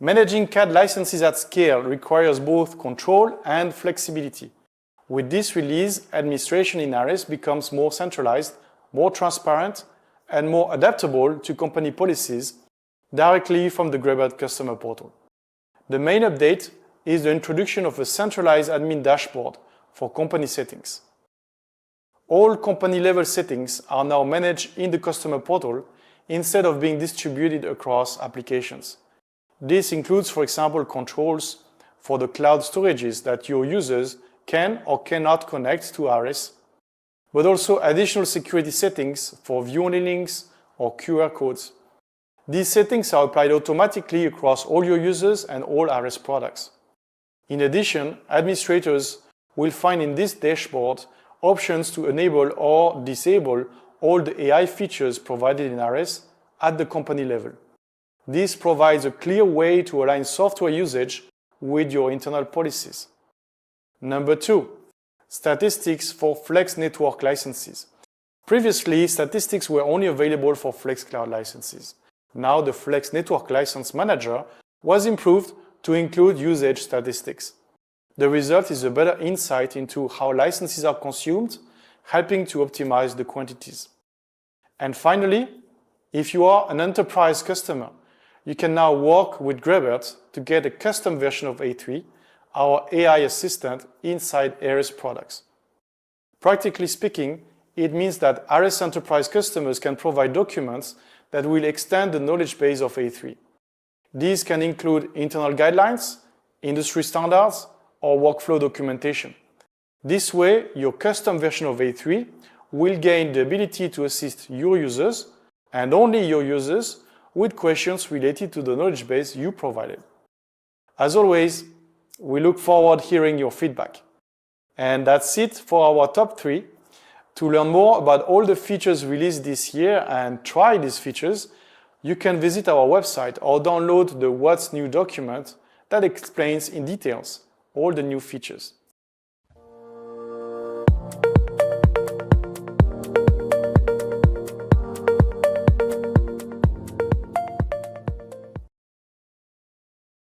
Managing CAD licenses at scale requires both control and flexibility. With this release, administration in ARIS becomes more centralized, more transparent, and more adaptable to company policies directly from the Greybat customer portal. The main update is the introduction of a centralized admin dashboard for company settings. All company-level settings are now managed in the customer portal instead of being distributed across applications. This includes, for example, controls for the cloud storages that your users can or cannot connect to ARIS, but also additional security settings for view-only links or QR codes. These settings are applied automatically across all your users and all ARIS products. In addition, administrators will find in this dashboard options to enable or disable all the AI features provided in ARIS at the company level. This provides a clear way to align software usage with your internal policies. Number 2, statistics for Flex Network licenses. Previously, statistics were only available for Flex Cloud licenses. Now the Flex Network License Manager was improved to include usage statistics. The result is a better insight into how licenses are consumed, helping to optimize the quantities. And finally, if you are an enterprise customer, you can now work with Greybat to get a custom version of A3, our AI assistant, inside ARIS products. Practically speaking, it means that ARIS enterprise customers can provide documents that will extend the knowledge base of A3. These can include internal guidelines, industry standards, or workflow documentation. This way, your custom version of A3 will gain the ability to assist your users, and only your users, with questions related to the knowledge base you provided. As always, we look forward to hearing your feedback. And that's it for our top 3. To learn more about all the features released this year and try these features, you can visit our website or download the What's New document that explains in details all the new features.